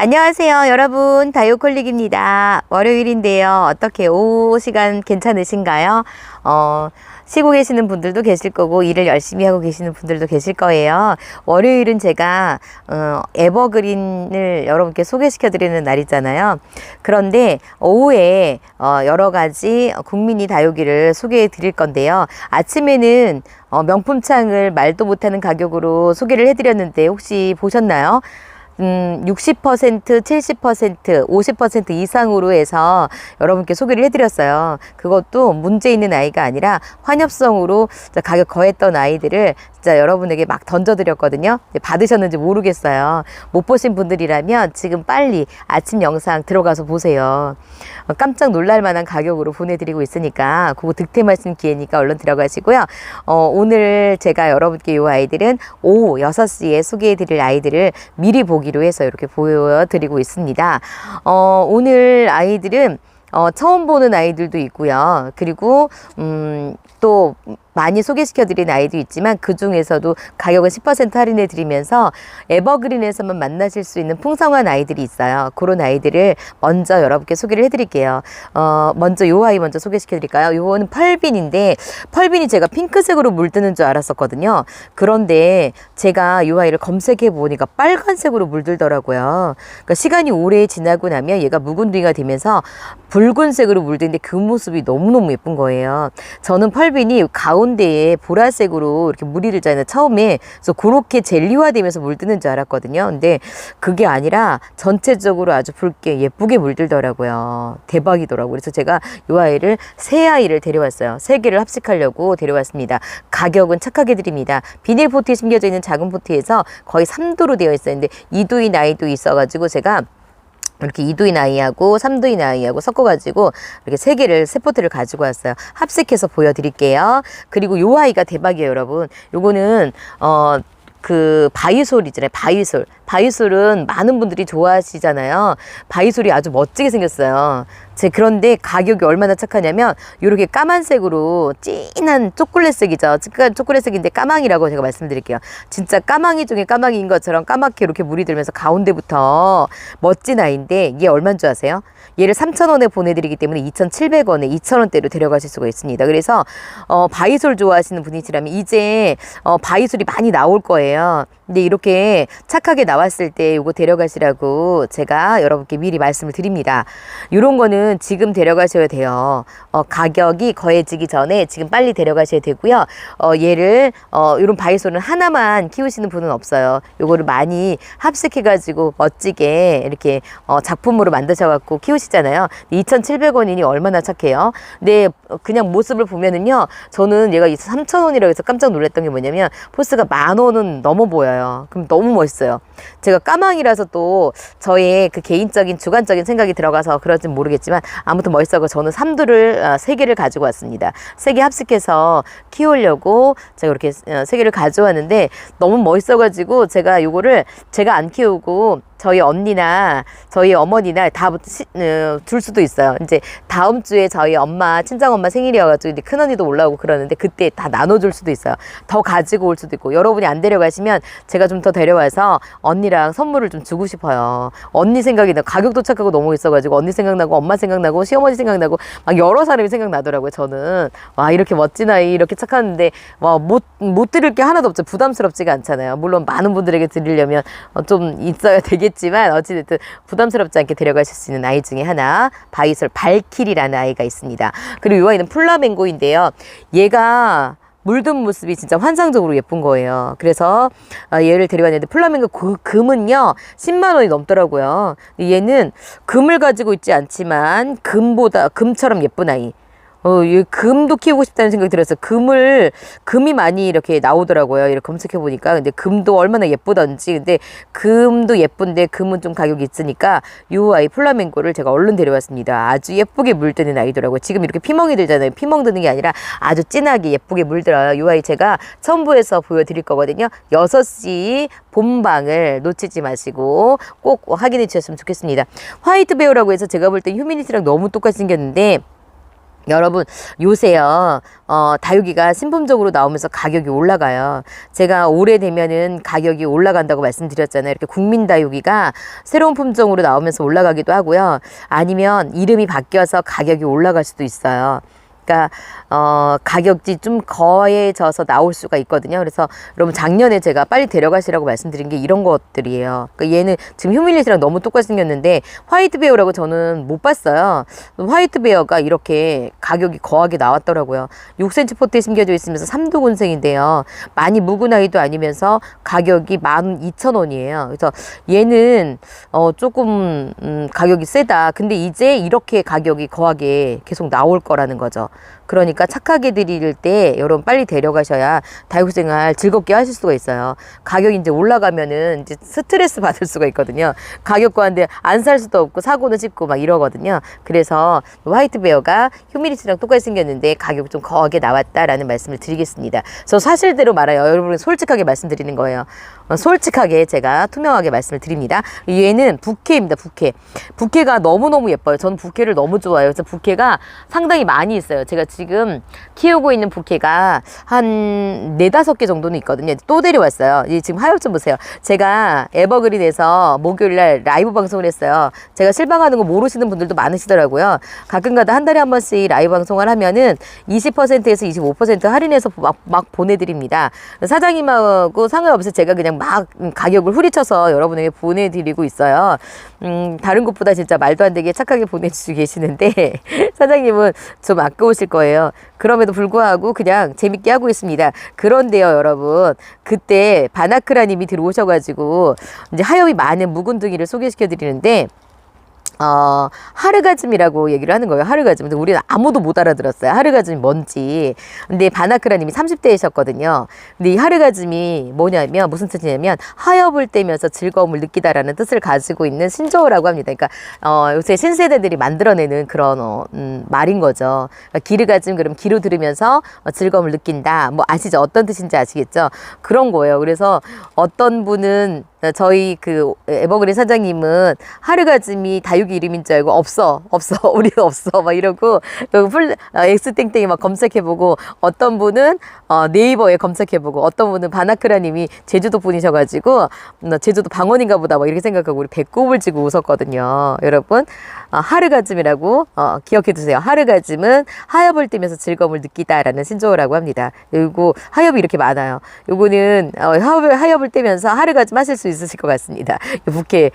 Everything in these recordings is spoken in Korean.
안녕하세요 여러분, 다이어콜릭입니다. 월요일인데요. 어떻게 오후 시간 괜찮으신가요? 쉬고 계시는 분들도 계실 거고 일을 열심히 하고 계시는 분들도 계실 거예요. 월요일은 제가 에버그린을 여러분께 소개시켜 드리는 날이잖아요. 그런데 오후에 여러 가지 국민이 다육이를 소개해 드릴 건데요. 아침에는 명품창을 말도 못하는 가격으로 소개를 해드렸는데 혹시 보셨나요? 60%, 70%, 50% 이상으로 해서 여러분께 소개를 해드렸어요. 그것도 문제 있는 아이가 아니라 환엽성으로 가격 거했던 아이들을 진짜 여러분에게 막 던져드렸거든요. 받으셨는지 모르겠어요. 못 보신 분들이라면 지금 빨리 아침 영상 들어가서 보세요. 깜짝 놀랄 만한 가격으로 보내드리고 있으니까 그거 득템하시는 기회니까 얼른 들어가시고요. 오늘 제가 여러분께 이 아이들은 오후 6시에 소개해드릴 아이들을 미리 보기로 해서 이렇게 보여드리고 있습니다. 오늘 아이들은 처음 보는 아이들도 있고요. 그리고 또 많이 소개시켜드린 아이도 있지만 그 중에서도 가격을 10% 할인해 드리면서 에버그린에서만 만나실 수 있는 풍성한 아이들이 있어요. 그런 아이들을 먼저 여러분께 소개를 해드릴게요. 먼저 요 아이 먼저 소개시켜 드릴까요? 요거는 펄빈인데, 펄빈이 제가 핑크색으로 물드는 줄 알았었거든요. 그런데 제가 요 아이를 검색해 보니까 빨간색으로 물들더라고요. 그러니까 시간이 오래 지나고 나면 얘가 묵은둥이가 되면서 붉은색으로 물드는데 그 모습이 너무너무 예쁜 거예요. 저는 펄빈이 가운데에 보라색으로 이렇게 물이 들잖아요, 처음에. 그래서 그렇게 젤리화되면서 물드는 줄 알았거든요. 근데 그게 아니라 전체적으로 아주 붉게 예쁘게 물들더라고요. 대박이더라고요. 그래서 제가 이 아이를 세 아이를 데려왔어요. 세 개를 합식하려고 데려왔습니다. 가격은 착하게 드립니다. 비닐 포트에 심겨져 있는 작은 포트에서 거의 3도로 되어 있었는데 2도인 아이도 있어가지고 제가 이렇게 2도인 아이하고 3도인 아이하고 섞어가지고 이렇게 세 개를, 세 포트를 가지고 왔어요. 합식해서 보여드릴게요. 그리고 요 아이가 대박이에요, 여러분. 요거는, 그 바이솔 있잖아요. 바이솔. 바이솔은 많은 분들이 좋아하시잖아요. 바이솔이 아주 멋지게 생겼어요. 그런데 가격이 얼마나 착하냐면 이렇게 까만색으로 진한 초콜릿색이죠. 초콜릿색인데 까망이라고 제가 말씀드릴게요. 진짜 까망이 중에 까망이인 것처럼 까맣게 이렇게 물이 들면서 가운데부터 멋진 아이인데 이게 얼마인 줄 아세요? 얘를 3,000원에 보내드리기 때문에 2,700원에 2,000원대로 데려가실 수가 있습니다. 그래서 바이솔 좋아하시는 분이시라면 이제 바이솔이 많이 나올 거예요. 근데 이렇게 착하게 나왔을 때 이거 데려가시라고 제가 여러분께 미리 말씀을 드립니다. 이런 거는 지금 데려가셔야 돼요. 가격이 거해지기 전에 지금 빨리 데려가셔야 되고요. 얘를 이런 바이솔은 하나만 키우시는 분은 없어요. 요거를 많이 합식해가지고 멋지게 이렇게 작품으로 만드셔갖고 키우시잖아요. 2,700원이니 얼마나 착해요. 근데 그냥 모습을 보면은요, 저는 얘가 3,000원이라고 해서 깜짝 놀랐던 게 뭐냐면 포스가 10,000원은 넘어 보여요. 그럼 너무 멋있어요. 제가 까망이라서 또 저의 그 개인적인 주관적인 생각이 들어가서 그럴진 모르겠지만 아무튼 멋있어서 저는 3두를 3개를 가지고 왔습니다. 3개 합식해서 키우려고 제가 이렇게 3개를 가져왔는데 너무 멋있어가지고 제가 요거를 제가 안 키우고 저희 언니나 저희 어머니나 다 줄 수도 있어요. 이제 다음 주에 저희 엄마, 친정엄마 생일이어가지고 이제 큰언니도 올라오고 그러는데 그때 다 나눠줄 수도 있어요. 더 가지고 올 수도 있고, 여러분이 안 데려가시면 제가 좀 더 데려와서 언니랑 선물을 좀 주고 싶어요. 언니 생각이 나, 가격도 착하고 너무 있어가지고 언니 생각나고 엄마 생각나고 시어머니 생각나고 막 여러 사람이 생각나더라고요. 저는 와, 이렇게 멋진 아이, 이렇게 착한데 와, 못 드릴 게 하나도 없죠. 부담스럽지가 않잖아요. 물론 많은 분들에게 드리려면 좀 있어야 되겠지만 어찌됐든 부담스럽지 않게 데려가실 수 있는 아이 중에 하나, 바이솔 발키리라는 아이가 있습니다. 그리고 이 아이는 플라멩고인데요. 얘가 물든 모습이 진짜 환상적으로 예쁜 거예요. 그래서 얘를 데려왔는데 플라밍고 금은요 10만 원이 넘더라고요. 얘는 금을 가지고 있지 않지만 금처럼 예쁜 아이. 이 금도 키우고 싶다는 생각이 들었어요. 금이 많이 이렇게 나오더라고요. 이렇게 검색해보니까. 근데 금도 얼마나 예쁘던지. 근데 금도 예쁜데 금은 좀 가격이 있으니까 요 아이 플라멩고를 제가 얼른 데려왔습니다. 아주 예쁘게 물드는 아이더라고요. 지금 이렇게 피멍이 들잖아요. 피멍 드는 게 아니라 아주 진하게 예쁘게 물들어요. 요 아이 제가 첨부해서 보여드릴 거거든요. 6시 본방을 놓치지 마시고 꼭 확인해 주셨으면 좋겠습니다. 화이트 베어라고 해서 제가 볼 때 휴미니티랑 너무 똑같이 생겼는데 여러분 요새요 다육이가 신품종으로 나오면서 가격이 올라가요. 제가 올해 되면은 가격이 올라간다고 말씀드렸잖아요. 이렇게 국민 다육이가 새로운 품종으로 나오면서 올라가기도 하고요. 아니면 이름이 바뀌어서 가격이 올라갈 수도 있어요. 그러니까 가격이 좀 거해져서 나올 수가 있거든요. 그래서 여러분 작년에 제가 빨리 데려가시라고 말씀드린 게 이런 것들이에요. 그러니까 얘는 지금 휴밀릿이랑 너무 똑같이 생겼는데 화이트 베어라고 저는 못 봤어요. 화이트 베어가 이렇게 가격이 거하게 나왔더라고요. 6cm 포트에 심겨져 있으면서 3도 군생인데요. 많이 묵은 아이도 아니면서 가격이 12,000원이에요. 그래서 얘는 조금 가격이 세다. 근데 이제 이렇게 가격이 거하게 계속 나올 거라는 거죠. 그러니까 착하게 드릴 때 여러분 빨리 데려가셔야 다육생활 즐겁게 하실 수가 있어요. 가격이 이제 올라가면은 이제 스트레스 받을 수가 있거든요. 가격 과한데 안 살 수도 없고 사고는 싶고 막 이러거든요. 그래서 화이트 베어가 휴밀리티랑 똑같이 생겼는데 가격이 좀 거하게 나왔다라는 말씀을 드리겠습니다. 저 사실대로 말해요. 여러분 솔직하게 말씀드리는 거예요. 솔직하게 제가 투명하게 말씀을 드립니다. 얘는 부케입니다. 부케가 너무너무 예뻐요. 저는 부케를 너무 좋아해요. 그래서 부케가 상당히 많이 있어요. 제가 지금 키우고 있는 부케가 한 4-5개 정도는 있거든요. 또 데려왔어요. 지금 하엽 좀 보세요. 제가 에버그린에서 목요일날 라이브 방송을 했어요. 제가 실방하는 거 모르시는 분들도 많으시더라고요. 가끔가다 한 달에 한 번씩 라이브 방송을 하면은 20%에서 25% 할인해서 막 보내드립니다. 사장님하고 상관없이 제가 그냥 막 가격을 후리쳐서 여러분에게 보내드리고 있어요. 다른 곳보다 진짜 말도 안 되게 착하게 보내주시고 계시는데 사장님은 좀 아까우실 거예요. 그럼에도 불구하고 그냥 재밌게 하고 있습니다. 그런데요, 여러분. 그때 바나크라님이 들어오셔가지고 이제 하엽이 많은 묵은둥이를 소개시켜 드리는데 하르가즘이라고 얘기를 하는 거예요. 하르가즘. 근데 우리는 아무도 못 알아들었어요. 하르가즘이 뭔지. 근데 바나크라님이 30대이셨거든요. 근데 이 하르가즘이 뭐냐면, 무슨 뜻이냐면, 하엽을 떼면서 즐거움을 느끼다라는 뜻을 가지고 있는 신조어라고 합니다. 그러니까, 요새 신세대들이 만들어내는 그런, 말인 거죠. 그러니까 기르가즘, 그럼 기로 들으면서 즐거움을 느낀다. 뭐 아시죠? 어떤 뜻인지 아시겠죠? 그런 거예요. 그래서 어떤 분은 저희 그 에버그린 사장님은 하르가즘이 다육이 이름인 줄 알고 없어 우리 없어 막 이러고 엑스땡땡이 막 검색해보고 어떤 분은 네이버에 검색해보고 어떤 분은 바나크라님이 제주도 분이셔가지고 제주도 방언인가 보다 막 이렇게 생각하고 우리 배꼽을 쥐고 웃었거든요. 여러분 하르가즘이라고 기억해 두세요. 하르가즘은 하엽을 띠면서 즐거움을 느끼다라는 신조어라고 합니다. 그리고 하엽이 이렇게 많아요. 요거는 하엽을 떼면서 하르가즘 하실 수 있으실 것 같습니다. 부케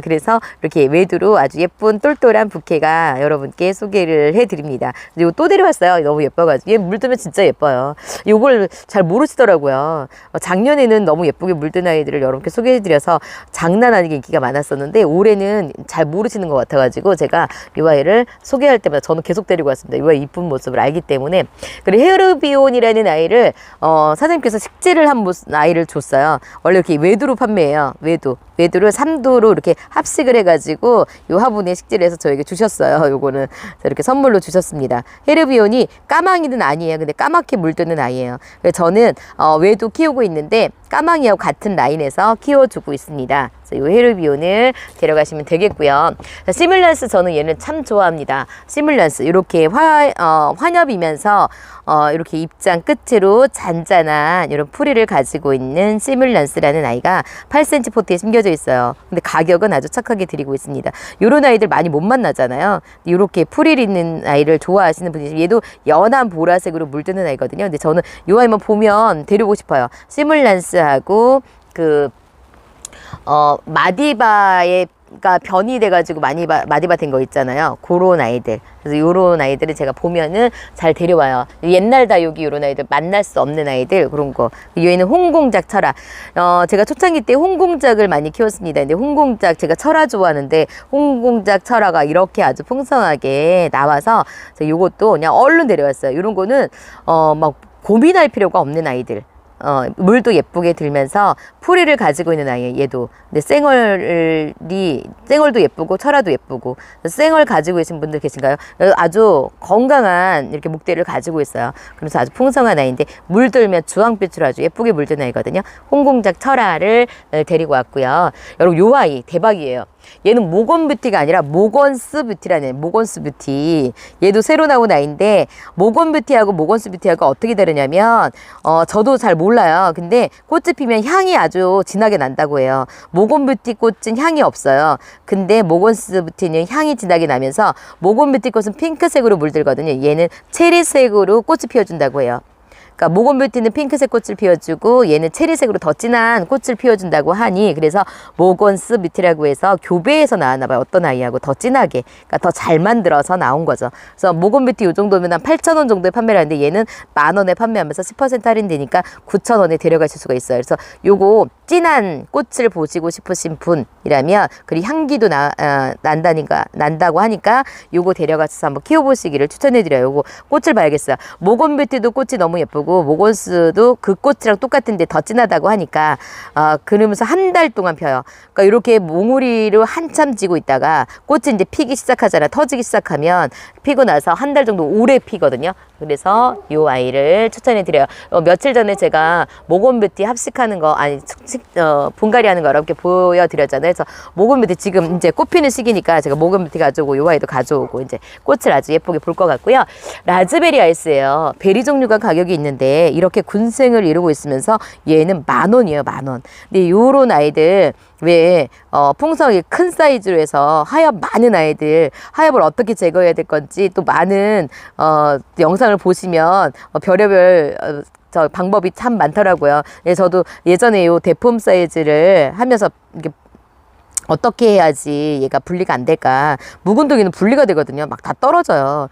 그래서 이렇게 외두로 아주 예쁜 똘똘한 부케가 여러분께 소개를 해드립니다. 그리고 또 데려왔어요. 너무 예뻐가지고 얘 물들면 진짜 예뻐요. 요걸 잘 모르시더라고요. 작년에는 너무 예쁘게 물든 아이들을 여러분께 소개해드려서 장난 아니게 인기가 많았었는데 올해는 잘 모르시는 것 같아가지고 제가 이 아이를 소개할 때마다 저는 계속 데리고 왔습니다. 이 아이 이쁜 모습을 알기 때문에. 그리고 헤르비온이라는 아이를 사장님께서 식재를 한 아이를 줬어요. 원래 이렇게 외두로 판매해요. 외두를 3두로 이렇게 합식을 해가지고 요 화분에 식재를 해서 저에게 주셨어요. 요거는 이렇게 선물로 주셨습니다. 헤르비온이 까망이는 아니에요. 근데 까맣게 물드는 아이예요. 그래서 저는 외두 키우고 있는데 까망이하고 같은 라인에서 키워주고 있습니다. 그래서 요 헤르비온을 데려가시면 되겠고요. 시뮬란스 저는 얘는 참 좋아합니다. 시뮬란스 이렇게 환엽이면서 이렇게 입장 끝으로 잔잔한 이런 풀이를 가지고 있는 시뮬란스라는 아이가 8cm 포트에 심겨져 있어요. 근데 가격은 아주 착하게 드리고 있습니다. 이런 아이들 많이 못 만나잖아요. 이렇게 풀이 있는 아이를 좋아하시는 분이 얘도 연한 보라색으로 물드는 아이거든요. 근데 저는 이 아이만 보면 데리고 싶어요. 시뮬란스하고 그 마디바가 변이 돼가지고 마디바 된 거 있잖아요. 그런 아이들. 그래서 요런 아이들을 제가 보면은 잘 데려와요. 옛날 다육이 요런 아이들 만날 수 없는 아이들 그런 거. 얘는 홍공작 철화. 제가 초창기 때 홍공작을 많이 키웠습니다. 근데 홍공작 제가 철화 좋아하는데 홍공작 철화가 이렇게 아주 풍성하게 나와서 요것도 그냥 얼른 데려왔어요. 요런 거는 막 고민할 필요가 없는 아이들. 물도 예쁘게 들면서 풀이를 가지고 있는 아이예요. 얘도. 근데 쌩얼도 예쁘고 철화도 예쁘고 쌩얼 가지고 계신 분들 계신가요? 아주 건강한 이렇게 목대를 가지고 있어요. 그래서 아주 풍성한 아이인데 물들면 주황빛으로 아주 예쁘게 물든 아이거든요. 홍공작 철화를 데리고 왔고요. 여러분 요 아이 대박이에요. 얘는 모건 뷰티가 아니라 모건스 뷰티라는, 모건스 뷰티. 얘도 새로 나온 아이인데, 모건 뷰티하고 모건스 뷰티하고 어떻게 다르냐면, 저도 잘 몰라요. 근데 꽃이 피면 향이 아주 진하게 난다고 해요. 모건 뷰티 꽃은 향이 없어요. 근데 모건스 뷰티는 향이 진하게 나면서, 모건 뷰티 꽃은 핑크색으로 물들거든요. 얘는 체리색으로 꽃을 피워준다고 해요. 그러니까 모건 뷰티는 핑크색 꽃을 피워주고 얘는 체리색으로 더 진한 꽃을 피워준다고 하니, 그래서 모건스 뷰티라고 해서 교배에서 나왔나 봐요. 어떤 아이하고 더 진하게, 그러니까 더 잘 만들어서 나온 거죠. 그래서 모건 뷰티 이 정도면 한 8,000원 정도에 판매를 하는데 얘는 10,000원에 판매하면서 10% 할인되니까 9,000원에 데려가실 수가 있어요. 그래서 요거 진한 꽃을 보시고 싶으신 분이라면, 그리고 향기도 난다고 하니까 요거 데려가서 한번 키워보시기를 추천해드려요. 요거 꽃을 봐야겠어요. 모건 뷰티도 꽃이 너무 예쁘고 모건스도 그 꽃이랑 똑같은데 더 진하다고 하니까, 그러면서 한 달 동안 펴요. 그러니까 이렇게 몽우리로 한참 지고 있다가 꽃이 이제 피기 시작하잖아. 터지기 시작하면 피고 나서 한 달 정도 오래 피거든요. 그래서 요 아이를 추천해드려요. 며칠 전에 제가 모건 뷰티 합식하는 거, 분갈이 하는 거 여러분께 보여드렸잖아요. 그래서 모건 뷰티 지금 이제 꽃 피는 시기니까 제가 모건 뷰티 가져오고 요 아이도 가져오고 이제 꽃을 아주 예쁘게 볼 것 같고요. 라즈베리 아이스예요. 베리 종류가 가격이 있는데 이렇게 군생을 이루고 있으면서 얘는 10,000원이에요. 10,000원. 근데 요런 아이들 왜 풍성하게 큰 사이즈로 해서 하엽 많은 아이들, 하엽을 어떻게 제거해야 될 건지 또 많은 영상을 보시면 별의별 방법이 참 많더라고요. 예, 저도 예전에 요 대품 사이즈를 하면서 이렇게 어떻게 해야지 얘가 분리가 안 될까. 묵은 독이는 분리가 되거든요. 막 다 떨어져요.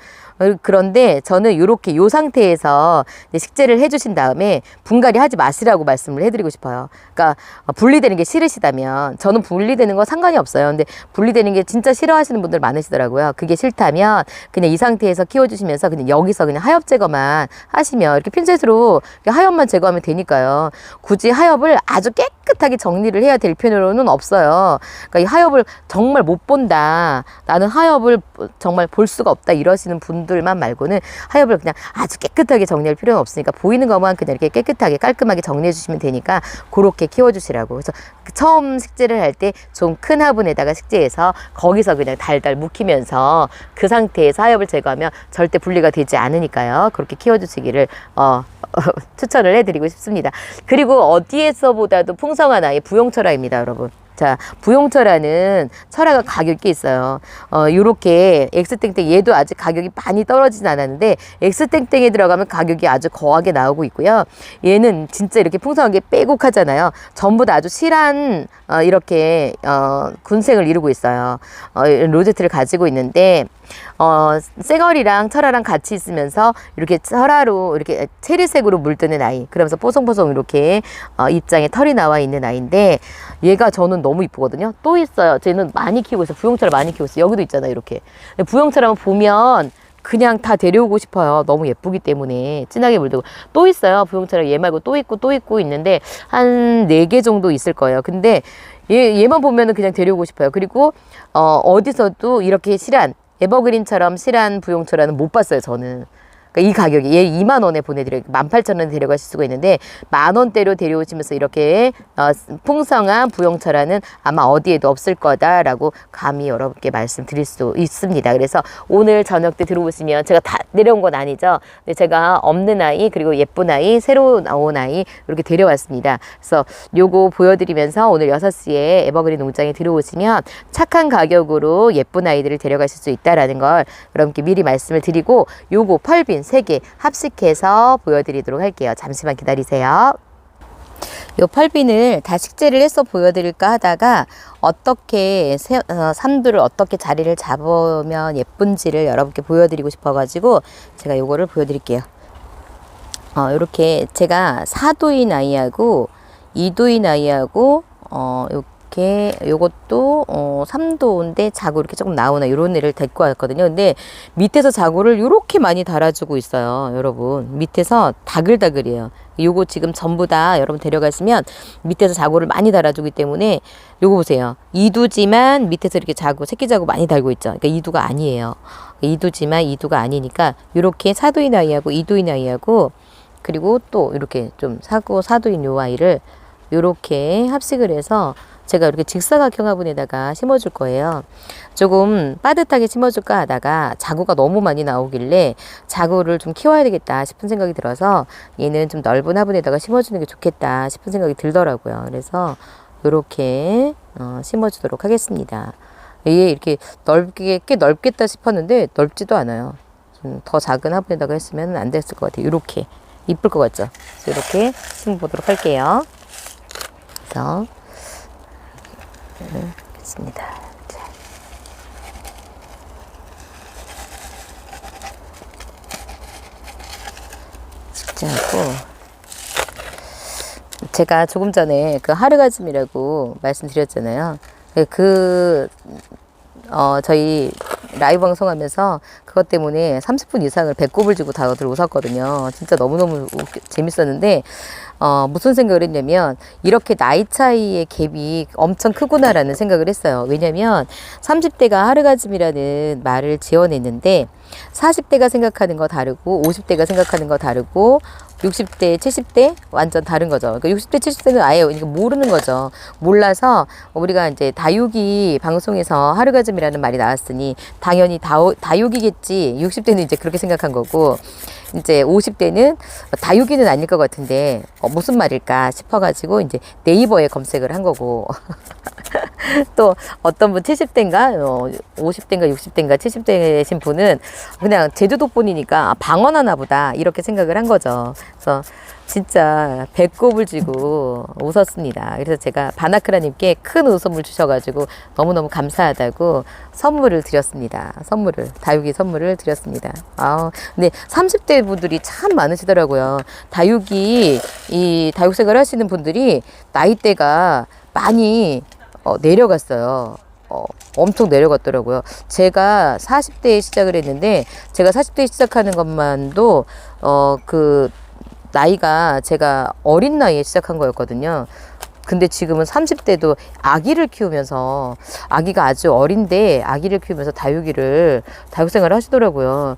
그런데 저는 이렇게 요 상태에서 식재를 해주신 다음에 분갈이 하지 마시라고 말씀을 해드리고 싶어요. 그러니까 분리되는 게 싫으시다면, 저는 분리되는 거 상관이 없어요. 근데 분리되는 게 진짜 싫어하시는 분들 많으시더라고요. 그게 싫다면 그냥 이 상태에서 키워주시면서 그냥 여기서 그냥 하엽 제거만 하시면, 이렇게 핀셋으로 하엽만 제거하면 되니까요. 굳이 하엽을 아주 깨끗하게 정리를 해야 될 필요는 없어요. 그러니까 이 하엽을 정말 못 본다, 나는 하엽을 정말 볼 수가 없다 이러시는 분들만 말고는 하엽을 그냥 아주 깨끗하게 정리할 필요는 없으니까 보이는 것만 그냥 이렇게 깨끗하게 깔끔하게 정리해 주시면 되니까 그렇게 키워주시라고. 그래서 처음 식재를 할 때 좀 큰 화분에다가 식재해서 거기서 그냥 달달 묵히면서 그 상태에서 하엽을 제거하면 절대 분리가 되지 않으니까요. 그렇게 키워주시기를 추천을 해드리고 싶습니다. 그리고 어디에서보다도 풍성한 아이 부용철화입니다, 여러분. 자, 부용철화는 철화가 가격이 있어요. 요렇게 엑스땡땡, 얘도 아직 가격이 많이 떨어지진 않았는데 엑스땡땡에 들어가면 가격이 아주 거하게 나오고 있고요. 얘는 진짜 이렇게 풍성하게 빼곡하잖아요. 전부 다 아주 실한 이렇게 군생을 이루고 있어요. 로제트를 가지고 있는데 쌩얼이랑 철화랑 같이 있으면서 이렇게 철화로 이렇게 체리색으로 물드는 아이, 그러면서 뽀송뽀송 이렇게 입장에 털이 나와 있는 아이인데, 얘가 저는 너무 이쁘거든요. 또 있어요. 쟤는 많이 키우고 있어요. 부용철화 많이 키우고 있어요. 여기도 있잖아요. 이렇게 부용철화 보면 그냥 다 데려오고 싶어요. 너무 예쁘기 때문에 진하게 물들고. 또 있어요. 부용철화 얘 말고 또 있고 있는데 한 4개 정도 있을 거예요. 근데 얘만 보면은 그냥 데려오고 싶어요. 그리고 어디서도 이렇게 실한 에버그린처럼 실한 부용철화는 못 봤어요, 저는. 그러니까 이 가격이, 얘 20,000원에 보내드려요. 18,000원에 데려가실 수가 있는데 10,000원대로 데려오시면서 이렇게 풍성한 부용철화는 아마 어디에도 없을 거다라고 감히 여러분께 말씀드릴 수 있습니다. 그래서 오늘 저녁 때 들어오시면, 제가 다 내려온 건 아니죠. 근데 제가 없는 아이, 그리고 예쁜 아이, 새로 나온 아이 이렇게 데려왔습니다. 그래서 요거 보여드리면서 오늘 6시에 에버그린 농장에 들어오시면 착한 가격으로 예쁜 아이들을 데려가실 수 있다라는 걸 여러분께 미리 말씀을 드리고, 요거 펄빈 3개 합식해서 보여드리도록 할게요. 잠시만 기다리세요. 요 펄빈을 다 식재를 해서 보여드릴까 하다가 어떻게 산두를 어떻게 자리를 잡으면 예쁜지를 여러분께 보여드리고 싶어가지고 제가 요거를 보여드릴게요. 요렇게 제가 4도인 아이하고 2도인 아이하고 이렇게 요것도 3도인데 자구 이렇게 조금 나오나 요런 애를 데리고 왔거든요. 근데 밑에서 자구를 요렇게 많이 달아주고 있어요. 여러분 밑에서 다글다글이에요. 요거 지금 전부 다 여러분 데려가시면 밑에서 자구를 많이 달아주기 때문에 요거 보세요. 2두지만 밑에서 이렇게 자구, 새끼 자구 많이 달고 있죠. 그러니까 2두가 아니에요. 2두지만 2두가 아니니까 요렇게 4도인 아이하고 2도인 아이하고, 그리고 또 이렇게 좀 4두인 요 아이를 요렇게 합식을 해서 제가 이렇게 직사각형 화분에다가 심어줄 거예요. 조금 빠듯하게 심어줄까 하다가 자구가 너무 많이 나오길래 자구를 좀 키워야 되겠다 싶은 생각이 들어서 얘는 좀 넓은 화분에다가 심어주는 게 좋겠다 싶은 생각이 들더라고요. 그래서 이렇게 심어주도록 하겠습니다. 얘 이렇게 넓게, 꽤 넓겠다 싶었는데 넓지도 않아요. 좀 더 작은 화분에다가 했으면 안 됐을 것 같아요. 이렇게 이쁠 것 같죠? 이렇게 심어보도록 할게요. 그래서 됐습니다. 하고 제가 조금 전에 그 하르가즘이라고 말씀드렸잖아요. 저희 라이브 방송하면서 그것 때문에 30분 이상을 배꼽을 쥐고 다들 웃었거든요. 진짜 너무너무 재밌었는데 무슨 생각을 했냐면 이렇게 나이 차이의 갭이 엄청 크구나라는 생각을 했어요. 왜냐면 30대가 하르가즘이라는 말을 지어냈는데 40대가 생각하는 거 다르고 50대가 생각하는 거 다르고 60대, 70대 완전 다른 거죠. 그러니까 60대, 70대는 아예 모르는 거죠. 몰라서 우리가 이제 다육이 방송에서 하르가즘이라는 말이 나왔으니 당연히 다육이겠지. 60대는 이제 그렇게 생각한 거고 이제 50대는 다육이는 아닐 것 같은데 무슨 말일까 싶어가지고 이제 네이버에 검색을 한 거고 또 어떤 분 70대인가 50대인가 60대인가 70대신 분은 그냥 제주도 분이니까 방언하나 보다 이렇게 생각을 한 거죠. 그래서 진짜 배꼽을 쥐고 웃었습니다. 그래서 제가 바나크라님께 큰 웃음을 주셔가지고 너무너무 감사하다고 선물을 드렸습니다. 다육이 선물을 드렸습니다. 근데 30대 분들이 참 많으시더라고요. 이 다육 생활 하시는 분들이 나이대가 많이 내려갔어요. 엄청 내려갔더라고요. 제가 40대에 시작을 했는데 제가 40대에 시작하는 것만도 나이가 제가 어린 나이에 시작한 거였거든요. 근데 지금은 30대도 아기를 키우면서 아기가 아주 어린데 아기를 키우면서 다육 생활을 하시더라고요.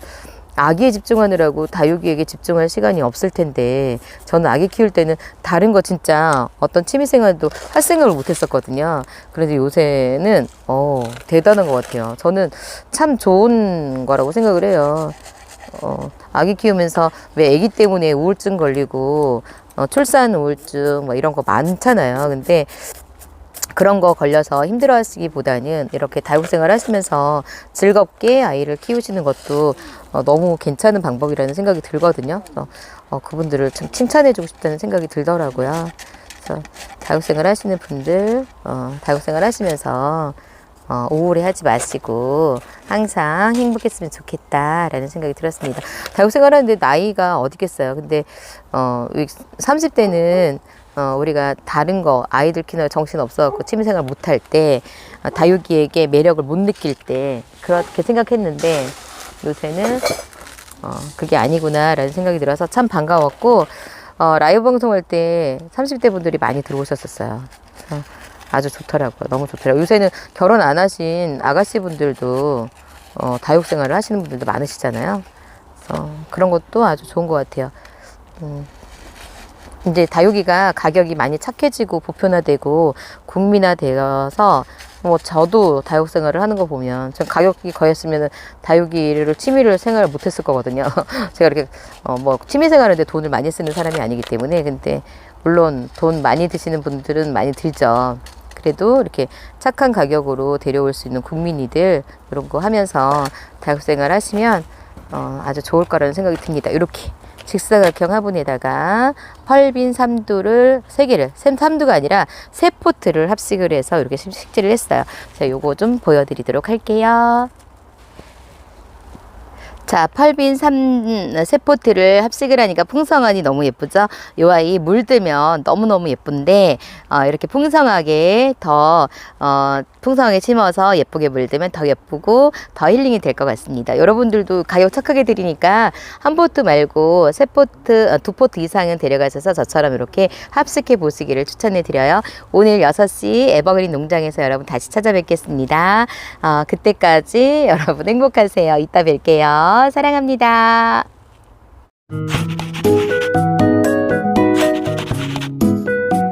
아기에 집중하느라고 다육이에게 집중할 시간이 없을 텐데 저는 아기 키울 때는 다른 거 진짜 어떤 취미생활도 할 생각을 못 했었거든요. 그런데 요새는 대단한 것 같아요. 저는 참 좋은 거라고 생각을 해요. 아기 키우면서 왜 아기 때문에 우울증 걸리고 출산 우울증 뭐 이런 거 많잖아요. 근데 그런 거 걸려서 힘들어 하시기보다는 이렇게 다육생활 하시면서 즐겁게 아이를 키우시는 것도 너무 괜찮은 방법이라는 생각이 들거든요. 그래서 그분들을 참 칭찬해주고 싶다는 생각이 들더라고요. 그래서 다육생활 하시는 분들, 다육생활 하시면서 우울해하지 마시고 항상 행복했으면 좋겠다라는 생각이 들었습니다. 다육생활 하는데 나이가 어디겠어요. 근데 30대는 우리가 다른 거 아이들 키우느라 정신 없어갖고 취미생활 못할 때 다육이에게 매력을 못 느낄 때 그렇게 생각했는데 요새는 그게 아니구나 라는 생각이 들어서 참 반가웠고 라이브 방송할 때 30대 분들이 많이 들어오셨었어요. 아주 좋더라고요. 너무 좋더라고요. 요새는 결혼 안 하신 아가씨 분들도 다육생활을 하시는 분들도 많으시잖아요. 그런 것도 아주 좋은 것 같아요. 이제 다육이가 가격이 많이 착해지고 보편화되고 국민화되어서 저도 다육 생활을 하는 거 보면 전 가격이 거였으면 다육이를 취미를 생활을 못했을 거거든요. 제가 이렇게 취미 생활인데 돈을 많이 쓰는 사람이 아니기 때문에. 근데 물론 돈 많이 드시는 분들은 많이 들죠. 그래도 이렇게 착한 가격으로 데려올 수 있는 국민이들 이런 거 하면서 다육 생활 하시면 아주 좋을 거라는 생각이 듭니다. 이렇게 직사각형 화분에다가 펄빈 삼두를 3개를, 삼두가 아니라 3포트를 합식을 해서 이렇게 식재를 했어요. 자, 요거 좀 보여드리도록 할게요. 자, 펄빈 3포트를 합식을 하니까 풍성하니 너무 예쁘죠? 요 아이 물들면 너무너무 예쁜데 이렇게 풍성하게 풍성하게 심어서 예쁘게 물들면 더 예쁘고 더 힐링이 될 것 같습니다. 여러분들도 가격 착하게 드리니까 한 포트 말고 3포트, 2포트 이상은 데려가셔서 저처럼 이렇게 합식해 보시기를 추천해 드려요. 오늘 6시 에버그린 농장에서 여러분 다시 찾아뵙겠습니다. 그때까지 여러분 행복하세요. 이따 뵐게요. 사랑합니다.